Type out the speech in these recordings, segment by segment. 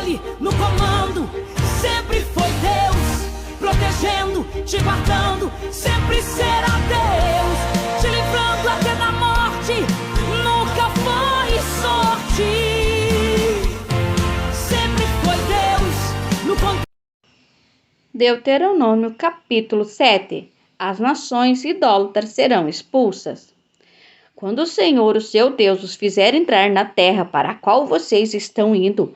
controle, no comando. Sempre foi Deus, protegendo, te guardando. Sempre será Deus, te livrando até da morte. Nunca foi sorte. Sempre foi Deus, no controle. Deuteronômio capítulo 7. As nações idólatras serão expulsas. Quando o Senhor, o seu Deus, os fizer entrar na terra para a qual vocês estão indo,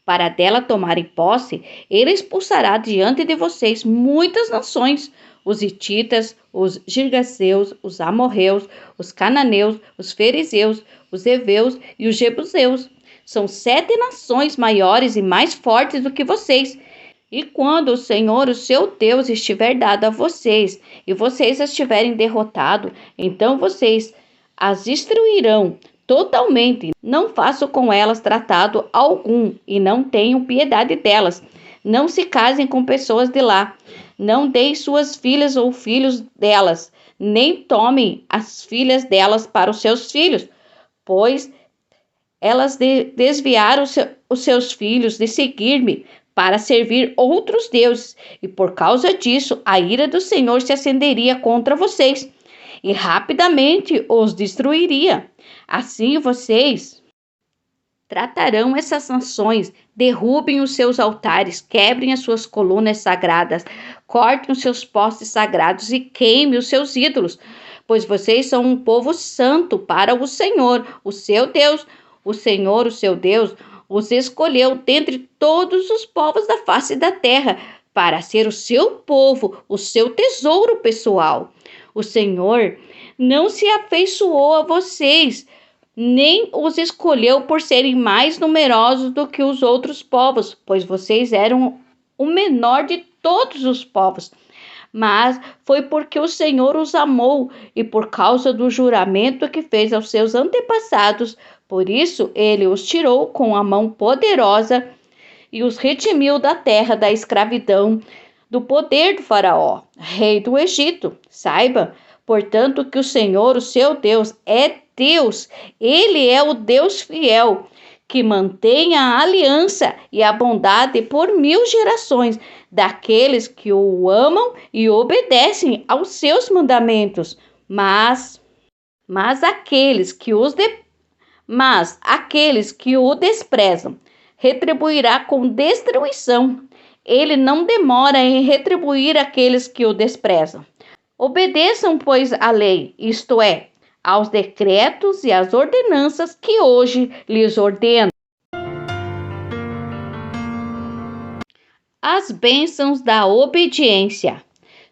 para dela tomarem posse, ele expulsará diante de vocês muitas nações: os hititas, os girgazeus, os amorreus, os cananeus, os fariseus, os heveus e os jebuseus. São 7 nações maiores e mais fortes do que vocês. E quando o Senhor, o seu Deus, estiver dado a vocês, e vocês as tiverem derrotado, então vocês as destruirão totalmente. Não façam com elas tratado algum, e não tenham piedade delas. Não se casem com pessoas de lá. Não deem suas filhas ou filhos delas, nem tomem as filhas delas para os seus filhos, pois elas desviaram os seus filhos de seguir-me para servir outros deuses, e por causa disso a ira do Senhor se acenderia contra vocês, e rapidamente os destruiria. Assim vocês tratarão essas nações: derrubem os seus altares, quebrem as suas colunas sagradas, cortem os seus postes sagrados e queimem os seus ídolos, pois vocês são um povo santo para o Senhor, o seu Deus. O Senhor, o seu Deus, os escolheu dentre todos os povos da face da terra para ser o seu povo, o seu tesouro pessoal. O Senhor não se afeiçoou a vocês, nem os escolheu por serem mais numerosos do que os outros povos, pois vocês eram o menor de todos os povos. Mas foi porque o Senhor os amou e por causa do juramento que fez aos seus antepassados. Por isso, ele os tirou com a mão poderosa e os redimiu da terra da escravidão, do poder do Faraó, rei do Egito. Saiba, portanto, que o Senhor, o seu Deus, é Deus. Ele é o Deus fiel, que mantém a aliança e a bondade por 1000 gerações daqueles que o amam e obedecem aos seus mandamentos. Mas aqueles que o desprezam, retribuirá com destruição. Ele não demora em retribuir aqueles que o desprezam. Obedeçam, pois, a lei, isto é, aos decretos e às ordenanças que hoje lhes ordeno. As bênçãos da obediência.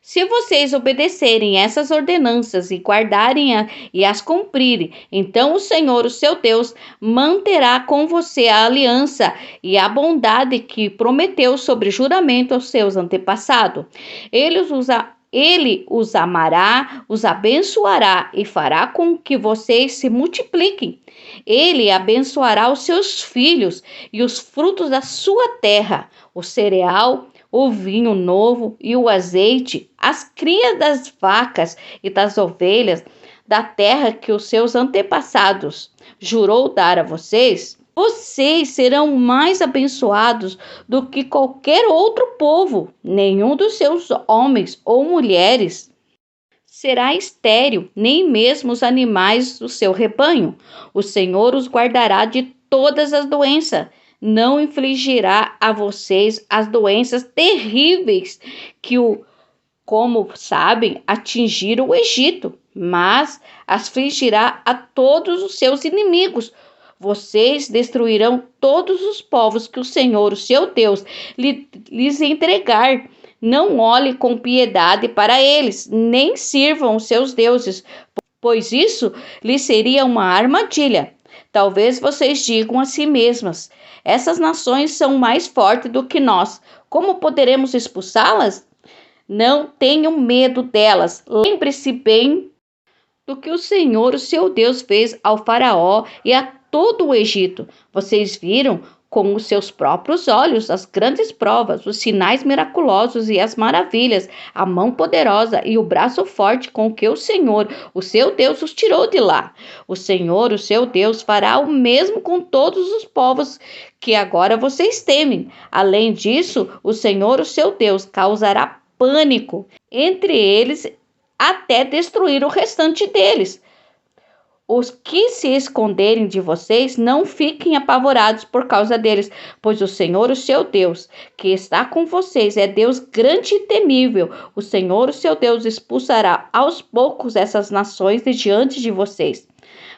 Se vocês obedecerem essas ordenanças e guardarem e as cumprirem, então o Senhor, o seu Deus, manterá com você a aliança e a bondade que prometeu sobre juramento aos seus antepassados. Ele os amará, os abençoará e fará com que vocês se multipliquem. Ele abençoará os seus filhos e os frutos da sua terra, o cereal, o vinho novo e o azeite, as crias das vacas e das ovelhas da terra que os seus antepassados jurou dar a vocês. Vocês serão mais abençoados do que qualquer outro povo. Nenhum dos seus homens ou mulheres será estéril, nem mesmo os animais do seu rebanho. O Senhor os guardará de todas as doenças. Não infligirá a vocês as doenças terríveis que, como sabem, atingiram o Egito, mas as afligirá a todos os seus inimigos. Vocês destruirão todos os povos que o Senhor, o seu Deus, lhes entregar. Não olhe com piedade para eles, nem sirvam os seus deuses, pois isso lhes seria uma armadilha. Talvez vocês digam a si mesmas: essas nações são mais fortes do que nós. Como poderemos expulsá-las? Não tenham medo delas. Lembre-se bem do que o Senhor, o seu Deus, fez ao Faraó e a todo o Egito. Vocês viram com os seus próprios olhos as grandes provas, os sinais miraculosos e as maravilhas, a mão poderosa e o braço forte com que o Senhor, o seu Deus, os tirou de lá. O Senhor, o seu Deus, fará o mesmo com todos os povos que agora vocês temem. Além disso, o Senhor, o seu Deus, causará pânico entre eles até destruir o restante deles. Os que se esconderem de vocês, não fiquem apavorados por causa deles, pois o Senhor, o seu Deus, que está com vocês, é Deus grande e temível. O Senhor, o seu Deus, expulsará aos poucos essas nações de diante de vocês.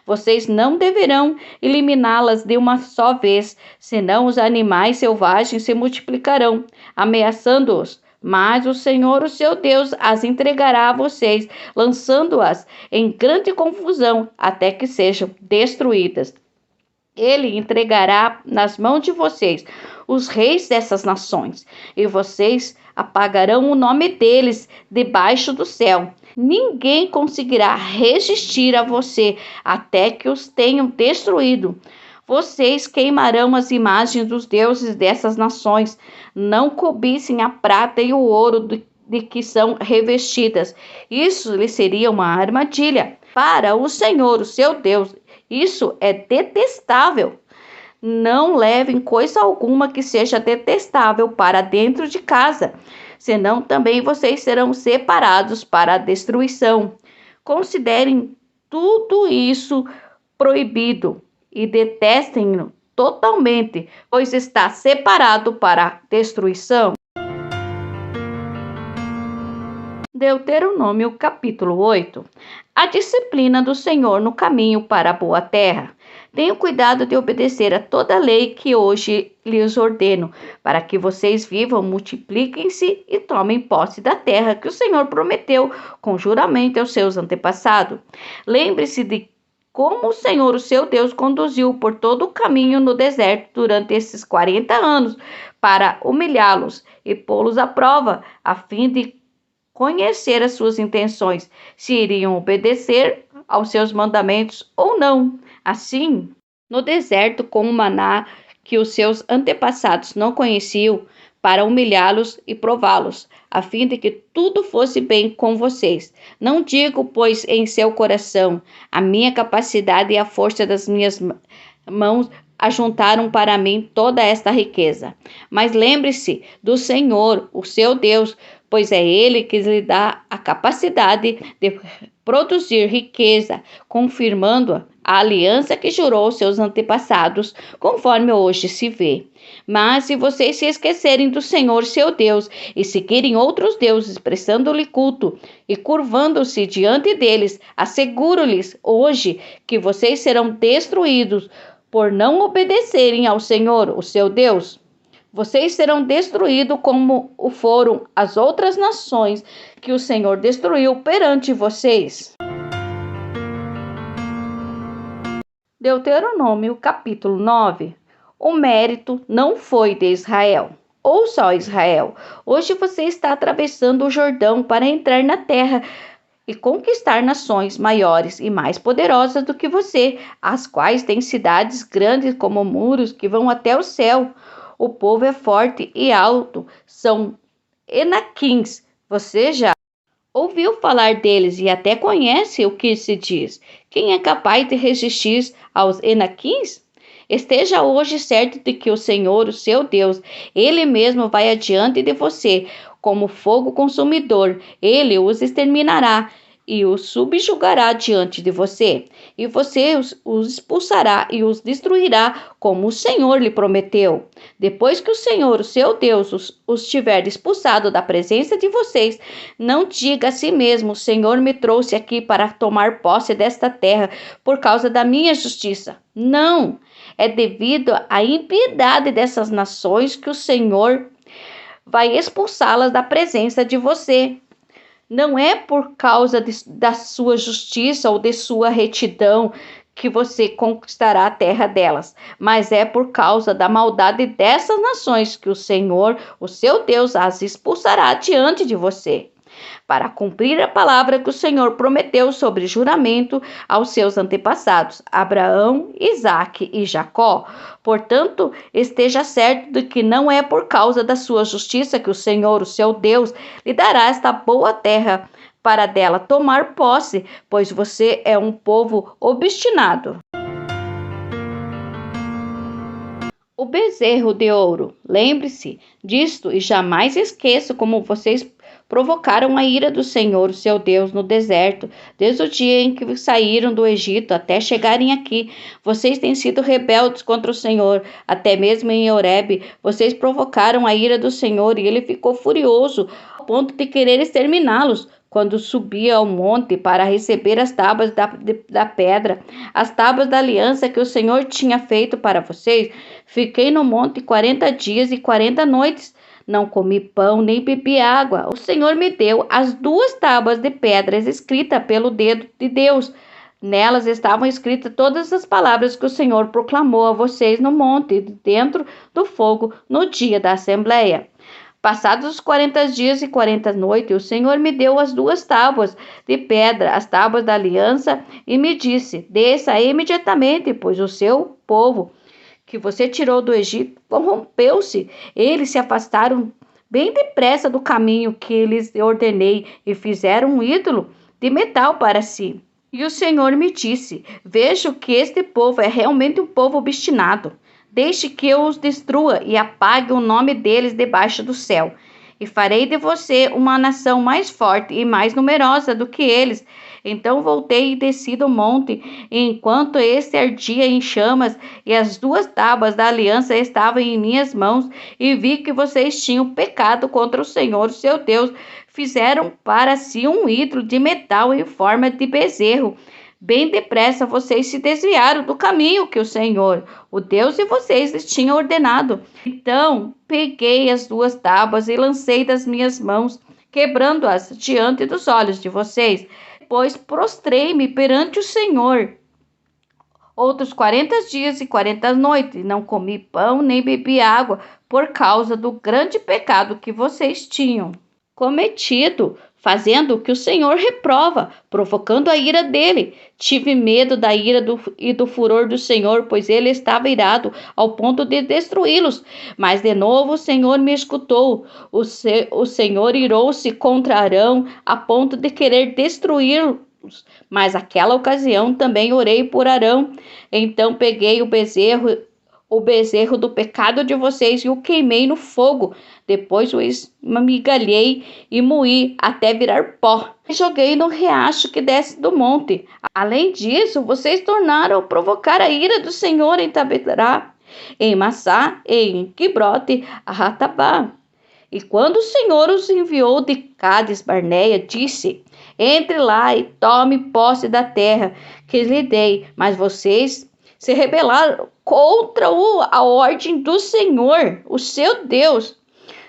Vocês não deverão eliminá-las de uma só vez, senão os animais selvagens se multiplicarão, ameaçando-os. Mas o Senhor, o seu Deus, as entregará a vocês, lançando-as em grande confusão até que sejam destruídas. Ele entregará nas mãos de vocês os reis dessas nações, e vocês apagarão o nome deles debaixo do céu. Ninguém conseguirá resistir a você até que os tenham destruído. Vocês queimarão as imagens dos deuses dessas nações. Não cobicem a prata e o ouro de que são revestidas. Isso lhe seria uma armadilha. Para o Senhor, o seu Deus, isso é detestável. Não levem coisa alguma que seja detestável para dentro de casa, senão também vocês serão separados para a destruição. Considerem tudo isso proibido e detestem-no totalmente, pois está separado para a destruição. Deuteronômio capítulo 8. A disciplina do Senhor no caminho para a boa terra. Tenham cuidado de obedecer a toda a lei que hoje lhes ordeno, para que vocês vivam, multipliquem-se e tomem posse da terra que o Senhor prometeu com juramento aos seus antepassados. Lembre-se de como o Senhor, o seu Deus, conduziu por todo o caminho no deserto durante esses 40 anos para humilhá-los e pô-los à prova, a fim de conhecer as suas intenções, se iriam obedecer aos seus mandamentos ou não. Assim, no deserto com o maná que os seus antepassados não conheciam, para humilhá-los e prová-los, a fim de que tudo fosse bem com vocês. Não digo, pois, em seu coração, a minha capacidade e a força das minhas mãos ajuntaram para mim toda esta riqueza. Mas lembre-se do Senhor, o seu Deus, pois é Ele que lhe dá a capacidade de produzir riqueza, confirmando a aliança que jurou aos seus antepassados, conforme hoje se vê. Mas se vocês se esquecerem do Senhor, seu Deus, e seguirem outros deuses, prestando-lhe culto e curvando-se diante deles, asseguro-lhes hoje que vocês serão destruídos por não obedecerem ao Senhor, o seu Deus. Vocês serão destruídos como o foram as outras nações que o Senhor destruiu perante vocês. Deuteronômio capítulo 9. O mérito não foi de Israel. Ouça, ó Israel, hoje você está atravessando o Jordão para entrar na terra e conquistar nações maiores e mais poderosas do que você, as quais têm cidades grandes como muros que vão até o céu. O povo é forte e alto, são Enaquins. Você já ouviu falar deles e até conhece o que se diz. Quem é capaz de resistir aos Enaquins? Esteja hoje certo de que o Senhor, o seu Deus, Ele mesmo vai adiante de você como fogo consumidor. Ele os exterminará e os subjugará diante de você. E você os expulsará e os destruirá, como o Senhor lhe prometeu. Depois que o Senhor, o seu Deus, os tiver expulsado da presença de vocês, não diga a si mesmo: o Senhor me trouxe aqui para tomar posse desta terra por causa da minha justiça. Não! É devido à impiedade dessas nações que o Senhor vai expulsá-las da presença de você. Não é por causa da sua justiça ou de sua retidão que você conquistará a terra delas, mas é por causa da maldade dessas nações que o Senhor, o seu Deus, as expulsará diante de você. para cumprir a palavra que o Senhor prometeu sobre juramento aos seus antepassados, Abraão, Isaque e Jacó. Portanto, esteja certo de que não é por causa da sua justiça que o Senhor, o seu Deus, lhe dará esta boa terra para dela tomar posse, pois você é um povo obstinado. O bezerro de ouro. Lembre-se disto e jamais esqueça como vocês provocaram a ira do Senhor, o seu Deus, no deserto, desde o dia em que saíram do Egito até chegarem aqui. Vocês têm sido rebeldes contra o Senhor, até mesmo em Horebe. Vocês provocaram a ira do Senhor e ele ficou furioso, ao ponto de querer exterminá-los. Quando subia ao monte para receber as tábuas da pedra, as tábuas da aliança que o Senhor tinha feito para vocês, fiquei no monte 40 dias e 40 noites. Não comi pão nem bebi água. O Senhor me deu as 2 tábuas de pedras escritas pelo dedo de Deus. Nelas estavam escritas todas as palavras que o Senhor proclamou a vocês no monte, dentro do fogo, no dia da Assembleia. Passados os 40 dias e 40 noites, o Senhor me deu as 2 tábuas de pedra, as tábuas da aliança, e me disse: desça imediatamente, pois o seu povo, que você tirou do Egito, corrompeu-se. Eles se afastaram bem depressa do caminho que lhes ordenei e fizeram um ídolo de metal para si. E o Senhor me disse: vejo que este povo é realmente um povo obstinado. Deixe que eu os destrua e apague o nome deles debaixo do céu. E farei de você uma nação mais forte e mais numerosa do que eles. Então voltei e desci do monte, enquanto este ardia em chamas, e as 2 tábuas da aliança estavam em minhas mãos, e vi que vocês tinham pecado contra o Senhor, seu Deus. Fizeram para si um ídolo de metal em forma de bezerro. Bem depressa vocês se desviaram do caminho que o Senhor, o Deus de vocês, lhes tinha ordenado. Então peguei as 2 tábuas e lancei das minhas mãos, quebrando-as diante dos olhos de vocês. Depois prostrei-me perante o Senhor. Outros 40 dias e 40 noites, não comi pão nem bebi água, por causa do grande pecado que vocês tinham cometido, fazendo o que o Senhor reprova, provocando a ira dele. Tive medo da ira e do furor do Senhor, pois ele estava irado ao ponto de destruí-los. Mas de novo o Senhor me escutou. O Senhor irou-se contra Arão a ponto de querer destruí-los. Mas naquela ocasião também orei por Arão. Então peguei o bezerro do pecado de vocês e o queimei no fogo. Depois o esmigalhei e moí até virar pó. E joguei no riacho que desce do monte. Além disso, vocês tornaram a provocar a ira do Senhor em Taberá, em Massá e em Quibrote Hatabá. E quando o Senhor os enviou de Cádiz Barneia, disse: entre lá e tome posse da terra que lhe dei. Mas vocês se rebelaram contra a ordem do Senhor, o seu Deus.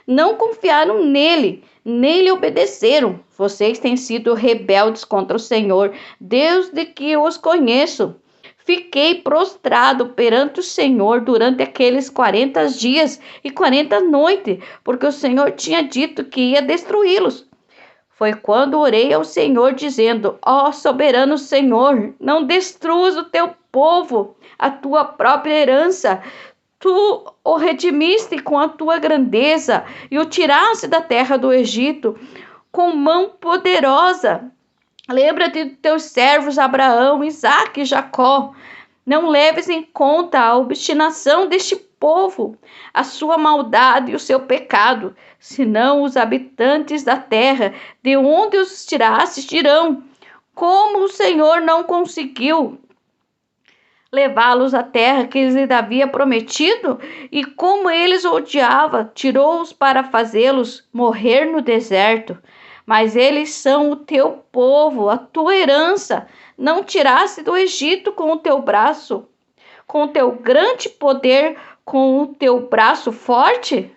Não confiaram nele, nem lhe obedeceram. Vocês têm sido rebeldes contra o Senhor, Deus de que eu os conheço. Fiquei prostrado perante o Senhor durante aqueles 40 dias e 40 noites, porque o Senhor tinha dito que ia destruí-los. Foi quando orei ao Senhor, dizendo: ó soberano Senhor, não destruas o teu povo, a tua própria herança. Tu o redimiste com a tua grandeza e o tiraste da terra do Egito com mão poderosa. Lembra-te de teus servos Abraão, Isaque e Jacó. Não leves em conta a obstinação deste povo, a sua maldade e o seu pecado, senão os habitantes da terra, de onde os tirastes, dirão: como o Senhor não conseguiu levá-los à terra que lhes havia prometido, e como eles odiava, tirou-os para fazê-los morrer no deserto. Mas eles são o teu povo, a tua herança. Não tiraste do Egito com o teu braço, com o teu grande poder, com o teu braço forte?